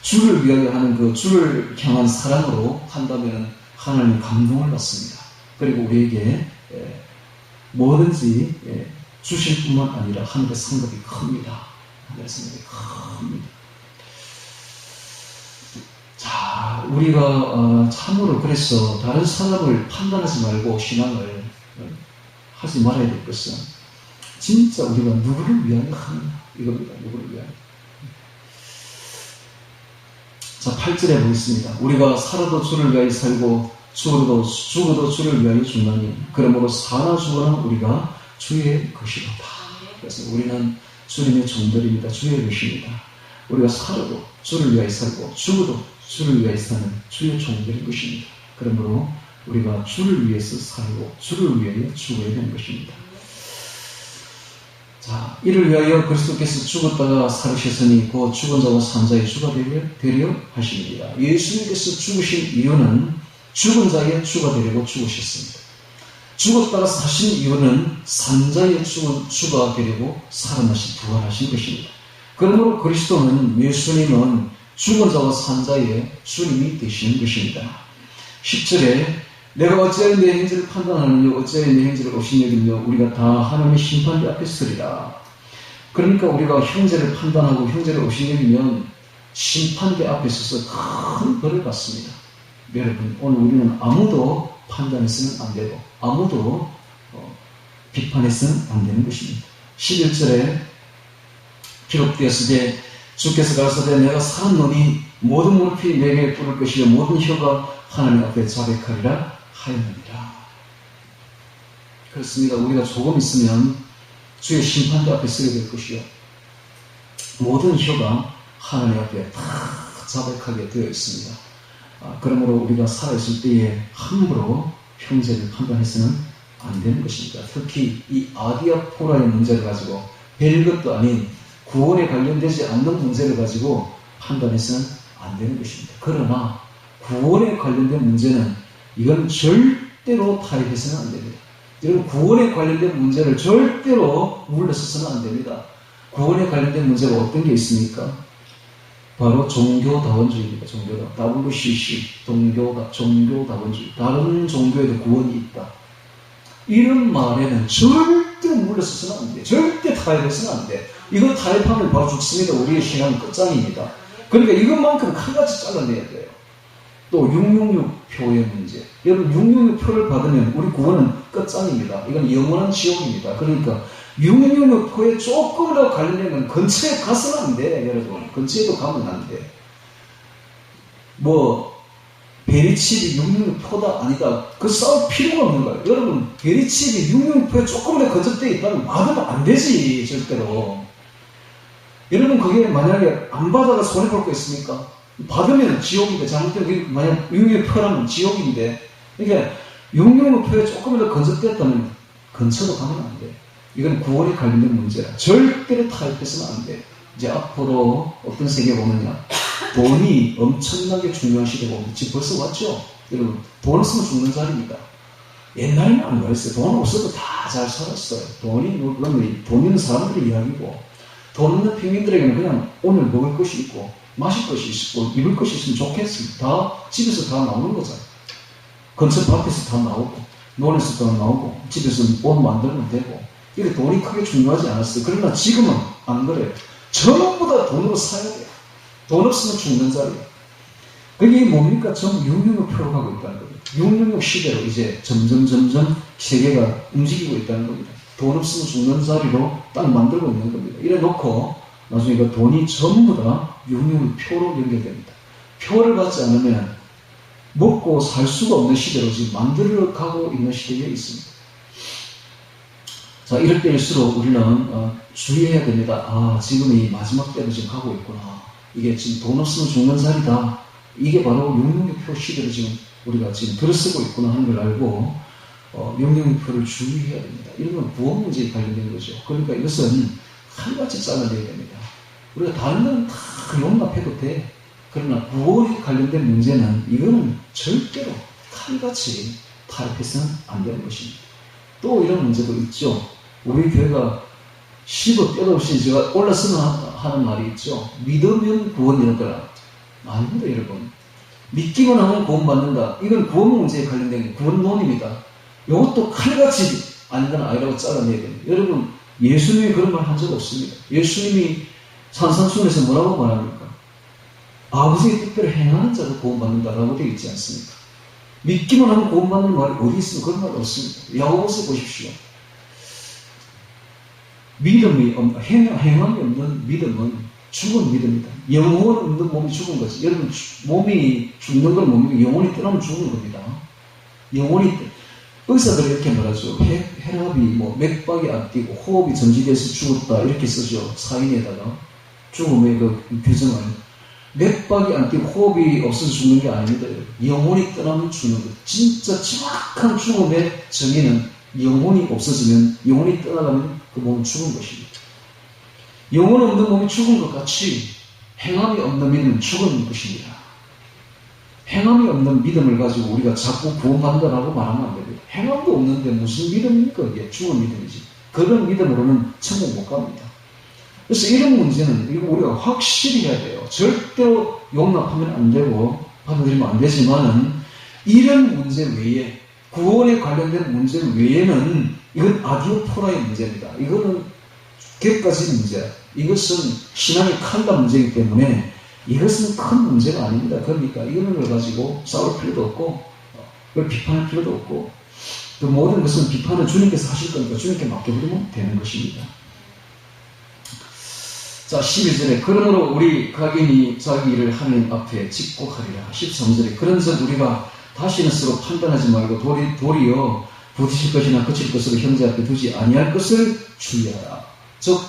주를 위하여 하는 그 주를 향한 사랑으로 한다면은 하나님 감동을 받습니다. 그리고 우리에게 뭐든지 주실 뿐만 아니라 하늘의 상급이 큽니다. 하늘의 상급이 큽니다. 자, 우리가 참으로 그래서 다른 사람을 판단하지 말고 신앙을 하지 말아야 될 것은 진짜 우리가 누구를 위하여 하느냐 이겁니다. 누구를 위하여. 자, 8절에 보겠습니다. 우리가 살아도 주를 위하여 살고 죽어도 주를 위하여 죽나니 그러므로 사나 죽어나 우리가 주의 것이로다. 그래서 우리는 주님의 종들입니다. 주의 것입니다. 우리가 살아도 주를 위하여 살고 죽어도 주를 위하여 사는 주의 종들인 것입니다. 그러므로 우리가 주를 위해서 살고 주를 위하여 죽어야 되는 것입니다. 자, 이를 위하여 그리스도께서 죽었다가 살으셨으니 곧 죽은 자와 산 자의 주가 되려 하십니다. 예수님께서 죽으신 이유는 죽은 자의 주가 되려고 죽으셨습니다. 죽었다가 사신 이유는 산 자의 주가 되려고 살아나신 부활하신 것입니다. 그러므로 그리스도는 예수님은 죽은 자와 산 자의 주님이 되시는 것입니다. 10절에 내가 어찌하여 내 행실을 판단하느냐 어찌하여 내 행실을 없인 여기며 우리가 다 하나님의 심판대 앞에 서리라. 그러니까 우리가 형제를 판단하고 형제를 없인 여기면 심판대 앞에 서서 큰 벌을 받습니다. 여러분, 오늘 우리는 아무도 판단해서는 안 되고 아무도 비판해서는 안 되는 것입니다. 11절에 기록되었으되 주께서 가라사대 내가 산 놈이 모든 무릎이 내게 꿇을 것이요 모든 혀가 하나님 앞에 자백하리라 하였느니라. 그렇습니다. 우리가 조금 있으면 주의 심판대 앞에 서게 될 것이요 모든 혀가 하나님 앞에 다 자백하게 되어 있습니다. 그러므로 우리가 살아있을 때에 함부로 형제를 판단해서는 안 되는 것입니다. 특히 이 아디아포라의 문제를 가지고 별것도 아닌 구원에 관련되지 않는 문제를 가지고 판단해서는 안 되는 것입니다. 그러나 구원에 관련된 문제는 이건 절대로 타협해서는 안 됩니다. 여러분, 구원에 관련된 문제를 절대로 물러서서는 안 됩니다. 구원에 관련된 문제가 어떤 게 있습니까? 바로 종교다원주의입니다. WCC, 종교다원주의. 다른 종교에도 구원이 있다. 이런 말에는 절대 물러서서는 안 돼. 절대 타협해서는 안 돼. 이거 타협하면 바로 죽습니다. 우리의 신앙은 끝장입니다. 그러니까 이것만큼 칼같이 잘라내야 돼요. 또 666표의 문제. 여러분 666표를 받으면 우리 구원은 끝장입니다. 이건 영원한 지옥입니다. 그러니까 666표에 조금이라도 관련된 건 근처에 가서는 안 돼. 여러분 근처에도 가면 안 돼. 뭐 베리칩이 666표다 아니다. 그 싸울 필요가 없는 거예요. 여러분 베리칩이 666표에 조금이라도 근접되어 있다면 받으면 안 되지. 절대로. 여러분 그게 만약에 안 받아가 손해볼 거 있습니까? 받으면 지옥인데, 잘못되면 만약 666표라면 지옥인데, 그러니까 666표에 조금이라도 건졌됐다면 근처도 가면 안 돼. 이건 구원에 관련된 문제라. 절대로 타협해서는 안 돼. 이제 앞으로 어떤 세계 보면요, 돈이 엄청나게 중요한 시대고, 지금 벌써 왔죠? 여러분, 돈 없으면 죽는 자리입니다. 옛날에는 안 그랬어요. 돈 없어도 다 잘 살았어요. 돈 있는 사람들의 이야기고, 돈 없는 평민들에게는 그냥 오늘 먹을 것이 있고, 마실 것이 있고, 입을 것이 있으면 좋겠습니다. 다 집에서 다 나오는 거잖아요. 근처 밭에서 다 나오고, 논에서 다 나오고, 집에서 옷 만들면 되고, 이게 돈이 크게 중요하지 않았어요. 그러나 지금은 안 그래요. 전부 다 돈으로 사야 돼요. 돈 없으면 죽는 자리예요. 그게 뭡니까? 전부 666표로 가고 있다는 겁니다. 666 시대로 이제 점점 세계가 움직이고 있다는 겁니다. 돈 없으면 죽는 자리로 딱 만들고 있는 겁니다. 이래 놓고 나중에 그 돈이 전부 다 666표로 연결됩니다. 표를 받지 않으면 먹고 살 수가 없는 시대로 지금 만들어 가고 있는 시대에 있습니다. 자, 이럴 때일수록 우리는 주의해야 됩니다. 아, 지금 이 마지막 때로 지금 가고 있구나. 이게 지금 돈 없으면 죽는 자리다. 이게 바로 666표 시대로 지금 우리가 지금 들어서고 있구나 하는 걸 알고 666표를 주의해야 됩니다. 이런 건 구원 문제에 관련된 거죠. 그러니까 이것은 칼같이 잘라내야 됩니다. 우리가 다른 건 다 용납해도 돼. 그러나 구원에 관련된 문제는 이거는 절대로 칼같이 타협해서는 안 되는 것입니다. 또 이런 문제도 있죠. 우리 교회가 시도 때도 없이 제가 올라서면 하는 말이 있죠. 믿으면 구원이랄 거라. 아닙니다, 여러분. 믿기만 하면 구원받는다. 이건 구원 문제에 관련된 구원론입니다. 이것도 칼같이 아닌 아니라고 잘라내야 됩니다. 여러분, 예수님이 그런 말 한 적 없습니다. 예수님이 산상순에서 뭐라고 말합니까? 아버지의 뜻대로 행하는 자도 구원받는다라고 되어 있지 않습니까? 믿기만 하면 구원받는 말이 어디 있으면 그런 말 없습니다. 야고보서 보십시오. 믿음이 행함이 없는 믿음은 죽은 믿음이다. 영혼 없는 몸이 죽은 거지. 여러분, 몸이 죽는 건 뭡니까? 영혼이 떠나면 죽는 겁니다. 의사들은 이렇게 말하죠. 혈압이 맥박이 안 뛰고 호흡이 정지돼서 죽었다. 이렇게 쓰죠. 사인에다가. 죽음의 그 규정을. 맥박이 안 뛰고 호흡이 없어서 죽는 게 아닙니다. 영혼이 떠나면 죽는 것. 진짜 정확한 죽음의 정의는 영혼이 없어지면, 영혼이 떠나가면 그 몸은 죽은 것입니다. 영혼 없는 몸이 죽은 것 같이 행함이 없는 믿음은 죽은 것입니다. 행함이 없는 믿음을 가지고 우리가 자꾸 구원받는다라고 말하면 안 됩니다. 행함도 없는데 무슨 믿음입니까? 이게 죽은 믿음이지. 그런 믿음으로는 천국 못 갑니다. 그래서 이런 문제는 이거 우리가 확실히 해야 돼요. 절대로 용납하면 안 되고 받아들이면 안 되지만은 이런 문제 외에 구원에 관련된 문제 외에는 이건 아디오포라의 문제입니다. 이거는 객관적인 문제야. 이것은 신앙의 칼날 문제이기 때문에 이것은 큰 문제가 아닙니다. 그러니까 이거는 걸 가지고 싸울 필요도 없고 그걸 비판할 필요도 없고 그 모든 것은 비판을 주님께서 하실 거니까 주님께 맡겨드리면 되는 것입니다. 자, 11절에 그러므로 우리 각인이 자기 일을 하나님 앞에 직고하리라. 13절에 그런즉 우리가 다시는 서로 판단하지 말고 도리어 부딪힐 것이나 그칠 것으로 형제 앞에 두지 아니할 것을 주의하라. 즉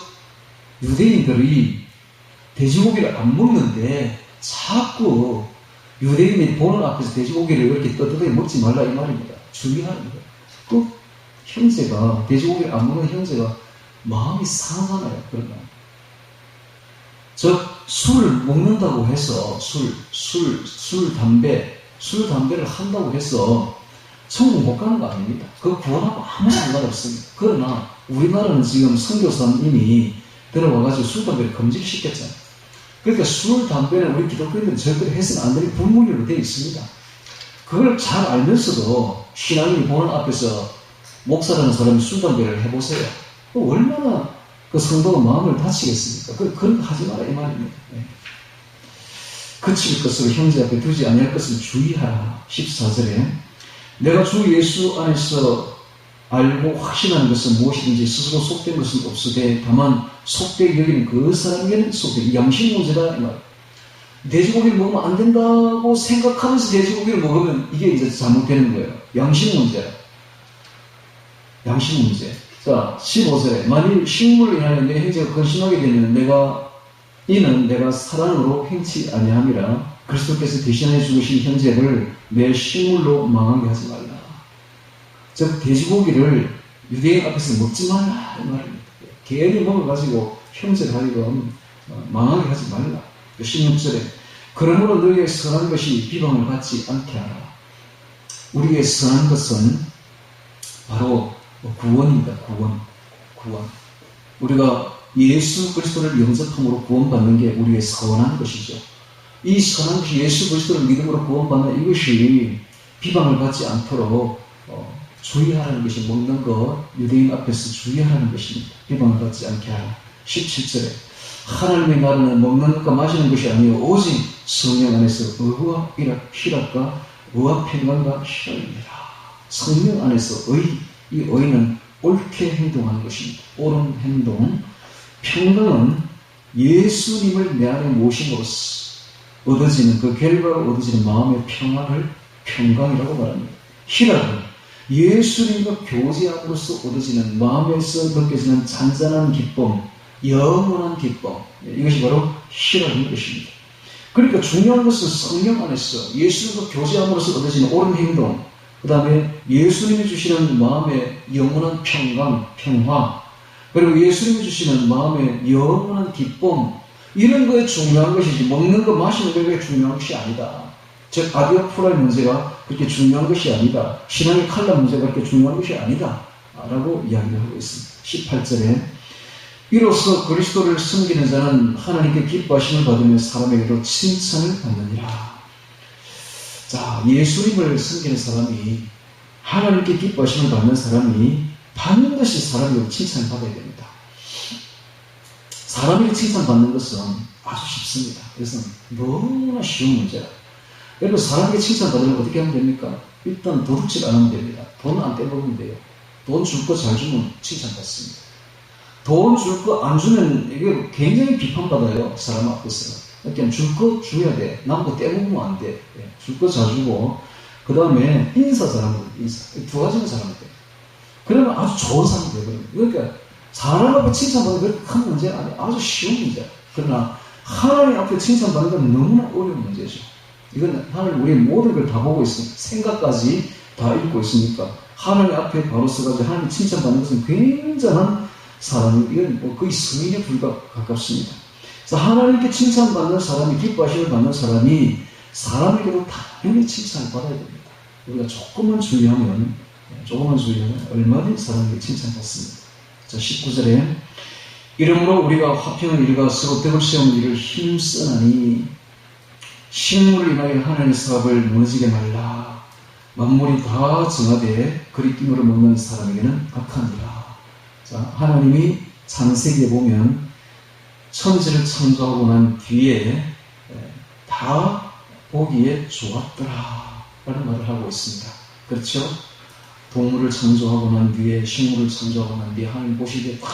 유대인들이 돼지고기를 안 먹는데 자꾸 유대인이 보는 앞에서 돼지고기를 이렇게 떳떳하게 먹지 말라 이 말입니다. 주의하는 거예요. 또 형제가 돼지고기를 안 먹는 형제가 마음이 상하잖아요. 그러면 즉 술을 먹는다고 해서 담배를 한다고 해서 천국 못 가는 거 아닙니다. 그거 구원하고 아무 상관없습니다. 그러나 우리나라는 지금 선교사님이 들어와가지고 술, 담배를 금지시켰잖아요. 그러니까 술, 담배는 우리 기독교인들은 절대로 해서는 안 되는 불문율로 되어 있습니다. 그걸 잘 알면서도 신앙인이 보는 앞에서 목사라는 사람이 술, 담배를 해보세요. 얼마나 그 성도가 마음을 다치겠습니까? 그런 거 하지 마라 이 말입니다. 네. 그칠 것으로 형제 앞에 두지 아니할 것을 주의하라. 14절에 내가 주 예수 안에서 알고 확신하는 것은 무엇이든지 스스로 속된 것은 없으되 다만 속되게 여기는 그 사람에게는 속되게 양식 문제다 이 말. 돼지고기를 먹으면 안 된다고 생각하면서 돼지고기를 먹으면 이게 이제 잘못되는 거예요. 양식 문제라. 양식 문제. 자, 15절에 만일 식물로 인하여 내 형제가 근심하게 되면 이는 내가 사랑으로 행치 아니함이라. 그리스도께서 대신해 주신 형제를 내 식물로 망하게 하지 말라. 즉 돼지고기를 유대인 앞에서 먹지 말라 이 말입니다. 괜히 먹어가지고 형제를 하여금 망하게 하지 말라. 16절에 그러므로 너희의 선한 것이 비방을 받지 않게 하라. 우리의 선한 것은 바로 구원입니다. 구원. 우리가 예수 그리스도를 영접함으로 구원받는 게 우리의 선한 것이죠. 이 선한 것이 예수 그리스도를 믿음으로 구원받는 이것이 비방을 받지 않도록 주의하라는 것이 먹는 것, 유대인 앞에서 주의하라는 것입니다. 비방을 받지 않게 하라. 17절에 하나님의 나라는 먹는 것과 마시는 것이 아니요 오직 성령 안에서 의와 희락과 의와 평강과 희락입니다. 성령 안에서 이 의는 옳게 행동하는 것입니다. 옳은 행동. 평강은 예수님을 내 안에 모심으로써 얻어지는 그 결과로 얻어지는 마음의 평안을 평강이라고 말합니다. 희락은 예수님과 교제함으로써 얻어지는 마음에서 느껴지는 잔잔한 기쁨, 영원한 기쁨, 이것이 바로 희락인 것입니다. 그러니까 중요한 것은 성령 안에서 예수님과 교제함으로써 얻어지는 옳은 행동, 그 다음에 예수님이 주시는 마음의 영원한 평강, 평화, 그리고 예수님이 주시는 마음의 영원한 기쁨, 이런 거에 중요한 것이지 먹는 거 마시는 것이 중요한 것이 아니다. 즉 아디아프라의 문제가 그렇게 중요한 것이 아니다. 신앙의 칼날 문제가 그렇게 중요한 것이 아니다 라고 이야기를 하고 있습니다. 18절에 이로써 그리스도를 섬기는 자는 하나님께 기뻐하심을 받으며 사람에게도 칭찬을 받느니라. 자, 예수님을 섬기는 사람이 하나님께 기뻐하심을 받는 사람이 반드시 사람에게 칭찬을 받아야 됩니다. 사람에게 칭찬받는 것은 아주 쉽습니다. 그래서 너무나 쉬운 문제라. 여러분 사람에게 칭찬받으려면 어떻게 하면 됩니까? 일단 도둑질 안 하면 됩니다. 돈 안 떼먹으면 돼요. 돈 줄 거 잘 주면 칭찬받습니다. 돈 줄 거 안 주면 이게 굉장히 비판받아요. 사람 앞에서. 그러니까 줄 거 줘야 돼. 남고 떼먹으면 안 돼. 줄 거 잘 주고 그 다음에 인사 잘하면 인사. 두 가지는 잘하면 돼. 그러면 아주 좋은 사람이 되거든요. 그러니까 사람 앞에 칭찬받는 건 그렇게 큰 문제가 아니에요. 아주 쉬운 문제야. 그러나 하나님 앞에 칭찬받는 건 너무나 어려운 문제죠. 이건 하나님 우리의 모든 걸 다 보고 있으니까 생각까지 다 읽고 있으니까 하나님 앞에 바로 서가지고 하나님 칭찬받는 것은 굉장한 사람이 이건 뭐 거의 성인에 가깝습니다. 그래서 하나님께 칭찬받는 사람이 기뻐하심을 받는 사람이 사람에게도 당연히 칭찬을 받아야 됩니다. 우리가 조금만 주의하면 얼마든지 사람에게 칭찬받습니다. 자 19절에 이러므로 우리가 화평을 일과 서로 덕을 세우는 일을 힘쓰나니 식물을 인하여 하나님의 사업을 무너지게 말라. 만물이 다 정하되 그리낌으로 먹는 사람에게는 악하니라. 자, 하나님이 창세기에 보면 천지를 창조하고 난 뒤에 다 보기에 좋았더라 라는 말을 하고 있습니다. 그렇죠? 동물을 창조하고 난 뒤에 식물을 창조하고 난 뒤에 하나님 보시기에 다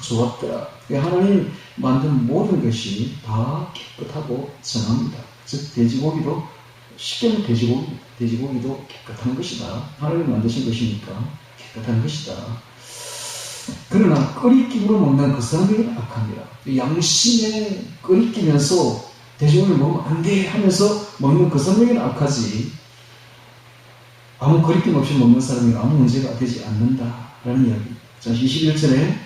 좋았더라. 하나님 만든 모든 것이 다 깨끗하고 정합니다. 즉 돼지고기도 쉽게 하면 돼지고기도 깨끗한 것이다. 하나님 만드신 것이니까 깨끗한 것이다. 그러나 끓이기로 먹는 그 사람에게는 악합니다. 양심에 끓이기면서 돼지고기를 먹으면 안 돼 하면서 먹는 그 사람에게는 악하지 아무 거리낌 없이 먹는 사람에게는 아무 문제가 되지 않는다라는 이야기. 자 21절에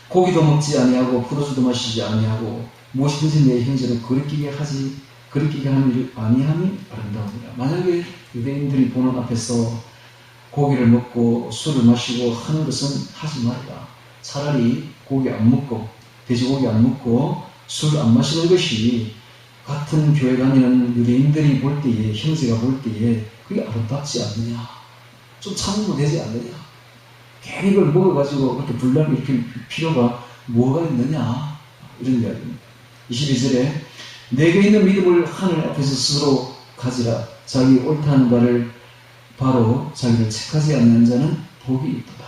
고기도 먹지 아니하고 포도주도 마시지 아니하고 무엇이든지 내 형제를 거리끼게 하는 일을 아니함이 아름다우니라. 만약에 유대인들이 보는 앞에서 고기를 먹고 술을 마시고 하는 것은 하지 말라. 차라리 고기 안 먹고 돼지고기 안 먹고 술 안 마시는 것이 같은 교회 다니는 유대인들이 볼 때에 형제가 볼 때에 그게 아름답지 않느냐. 좀 참으면 되지 않느냐. 괜히 그걸 먹어가지고 그렇게 분란을 일으킬 필요가 뭐가 있느냐. 이런 이야기입니다. 22절에 내게 있는 믿음을 하늘 앞에서 스스로 가지라. 자기 옳다는 바를 바로 자기를 책하지 않는 자는 복이 있도다.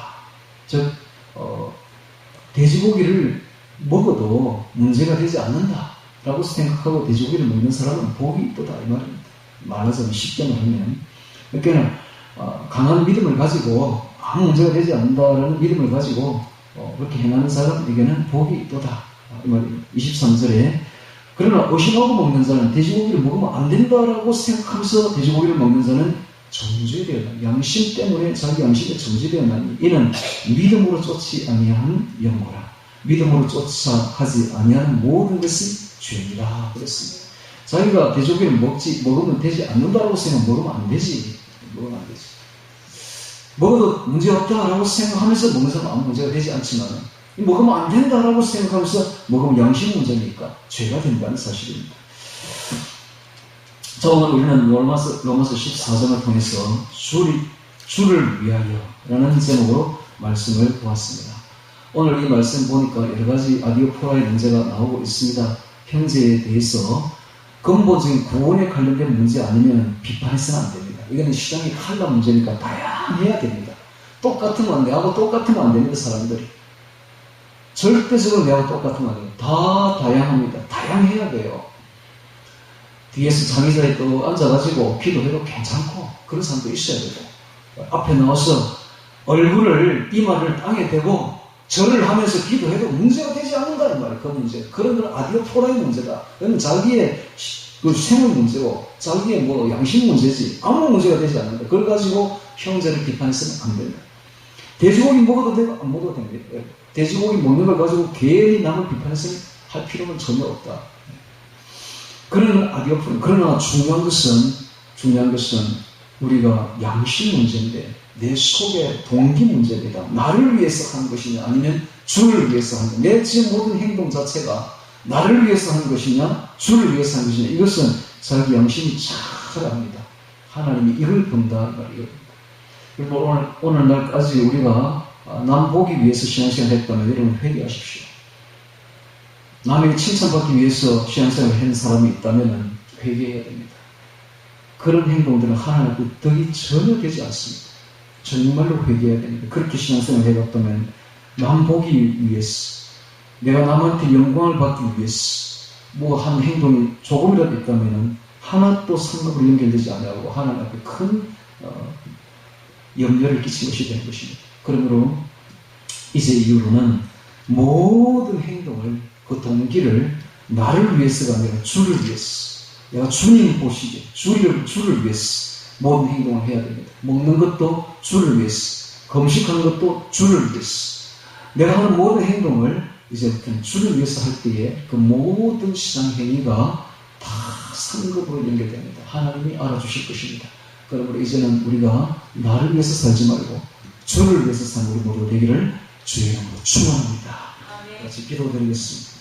즉 돼지고기를 먹어도 문제가 되지 않는다라고 생각하고 돼지고기를 먹는 사람은 복이 있도다 이 말입니다. 말하자면 쉽게 말하면 그러니까 강한 믿음을 가지고 아무 문제가 되지 않는다라는 믿음을 가지고 그렇게 행하는 사람에게는 복이 있도다 이 말입니다. 23절에 그러나 의심하고 먹는 자는 돼지고기를 먹으면 안 된다라고 생각하면서 돼지고기를 먹는 자는 정죄되었나니 양심 때문에 자기 양심에 정죄되었나니 이는 믿음으로 쫓지 아니하는 영고라. 믿음으로 쫓아 하지 아니하는 모든 것이 죄니라 그랬습니다. 자기가 돼지고기를 먹으면 되지 않는다라고 먹으면 안 되지. 먹으면 안 되지. 먹어도 문제없다라고 생각하면서 먹는 사람은 아무 문제가 되지 않지만 먹으면 안 된다라고 생각하면서 먹으면 양심 문제니까 죄가 된다는 사실입니다. 자, 오늘 우리는 로마서 14장을 통해서 주를 위하여 라는 제목으로 말씀을 보았습니다. 오늘 이 말씀 보니까 여러 가지 아디오포라의 문제가 나오고 있습니다. 형제에 대해서 근본적인 구원에 관련된 문제 아니면 비판해서는 안 됩니다. 이거는 시장의 칼라 문제니까 다양해야 됩니다. 똑같으면 내하고 똑같으면 안 됩니다. 사람들이 절대적으로 내하고 똑같으면 안 됩니다. 다 다양합니다. 다양해야 돼요. 뒤에서 장의자에 또 앉아가지고 기도해도 괜찮고 그런 사람도 있어야 되고 앞에 나와서 얼굴을 이마를 땅에 대고 절을 하면서 기도해도 문제가 되지 않는다 이 말이에요. 그 문제. 그런 건 아디오포라의 문제다. 그건 자기의 그 생물 문제고 자기의 양심 문제지 아무 문제가 되지 않는다. 그걸 가지고 형제를 비판해서는 안 된다. 돼지고기 먹어도 되고 안 먹어도 됩니다. 돼지고기 먹는 걸 가지고 괜히 남을 비판해서는 할 필요는 전혀 없다. 그러나 아디오포. 그러나 중요한 것은 우리가 양심 문제인데 내 속의 동기 문제입니다. 나를 위해서 하는 것이냐 아니면 주를 위해서 하는 것이냐. 내 지금 모든 행동 자체가 나를 위해서 하는 것이냐 주를 위해서 하는 것이냐. 이것은 자기 양심이 잘 압니다. 하나님이 이걸 본다 말이에요. 그리고 오늘날까지 우리가 남 보기 위해서 신앙생활을 했다면 여러분 회개하십시오. 남에게 칭찬받기 위해서 신앙생활을 한 사람이 있다면 회개해야 됩니다. 그런 행동들은 하나님 앞에 덕이 전혀 되지 않습니다. 정말로 회개해야 됩니다. 그렇게 신앙생활을 해봤다면 남 보기 위해서 내가 남한테 영광을 받기 위해서 한 행동이 조금이라도 있다면 하나도 상급으로 연결되지 않냐고 하나님 앞에 큰 염려를 끼친 것이 되는 것입니다. 그러므로 이제 이후로는 모든 행동을 그 동기를 나를 위해서가 아니라 주를 위해서 내가 주님 보시기에 주를 위해서 모든 행동을 해야 됩니다. 먹는 것도 주를 위해서 금식하는 것도 주를 위해서 내가 하는 모든 행동을 이제부터는 주를 위해서 할 때에 그 모든 신앙 행위가 다 상급으로 연결됩니다. 하나님이 알아주실 것입니다. 그러므로 이제는 우리가 나를 위해서 살지 말고 주를 위해서 사는 우리 모두 되기를 주의 이름으로 축원합니다. 같이 기도드리겠습니다.